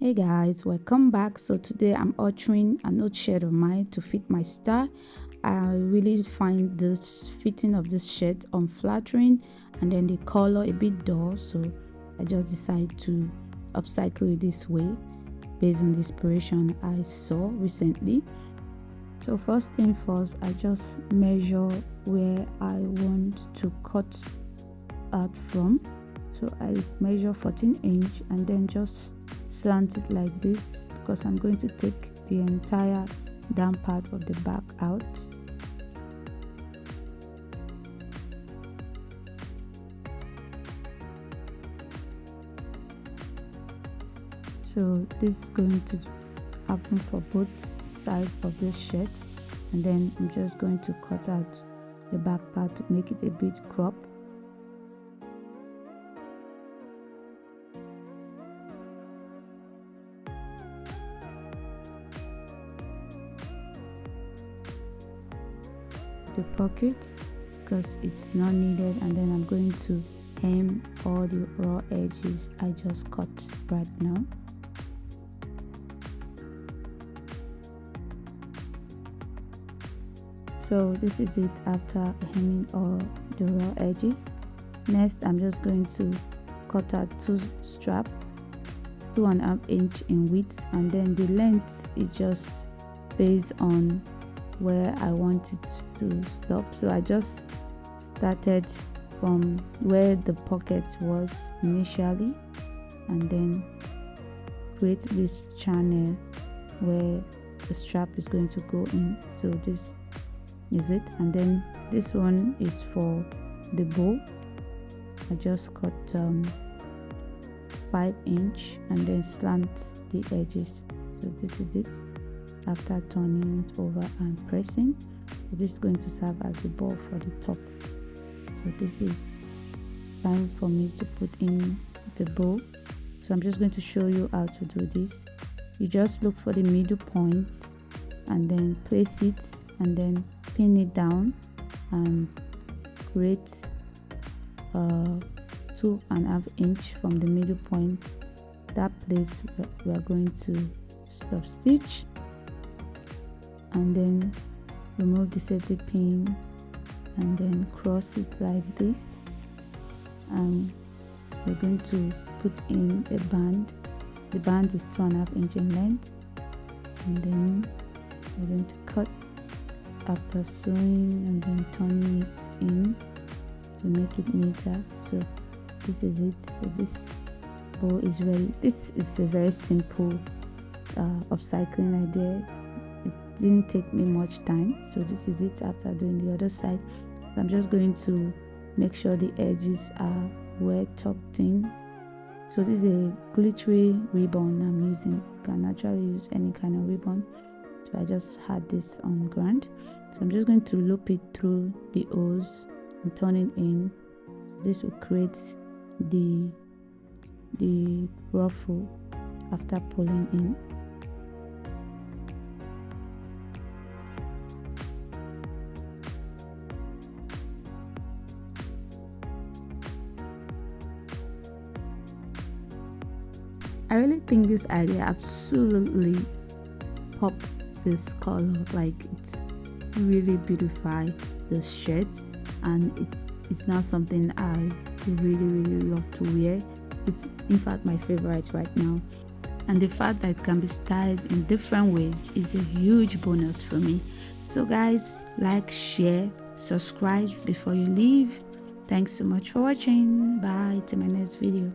Hey guys, welcome back. So today I'm altering an old shirt of mine to fit my style. I really find this fitting of this shirt unflattering and then the color a bit dull, so I just decided to upcycle it this way based on the inspiration I saw recently. So first thing first, I just measure where I want to cut out from. So I measure 14" and then just slant it like this because I'm going to take the entire down part of the back out. So this is going to happen for both sides of this shirt, and then I'm just going to cut out the back part to make it a bit cropped. The pocket because it's not needed, and then I'm going to hem all the raw edges I just cut right now. So this is it after hemming all the raw edges. Next, I'm just going to cut out two straps, 2.5 inch in width, and then the length is just based on where I want it to stop. So I just started from where the pocket was initially and then create this channel where the strap is going to go in. So this is it, and then this one is for the bow. I just cut 5 inch and then slant the edges. So this is it after turning it over and pressing. So this is going to serve as the bow for the top. So this is time for me to put in the bow. So I'm just going to show you how to do this. You just look for the middle points and then place it and then pin it down and create 2.5 inch from the middle point. That place we are going to stop stitch and then remove the safety pin and then cross it like this, and we're going to put in a band. The band is 2.5 inch in length, and then we're going to cut after sewing and then turning it in to make it neater. So this is it. So this bow is ready. This is a very simple upcycling idea. It didn't take me much time. So this is it after doing the other side. I'm just going to make sure the edges are well tucked in. So this is a glittery ribbon I'm using. You can actually use any kind of ribbon. So I just had this on ground. So I'm just going to loop it through the holes and turn it in. This will create the ruffle after pulling in. I really think this idea absolutely popped this color. Like, it's really beautify this shirt, and it's not something I really love to wear. It's in fact my favorite right now, and the fact that it can be styled in different ways is a huge bonus for me. So guys, like, share, subscribe before you leave. Thanks so much for watching. Bye till my next video.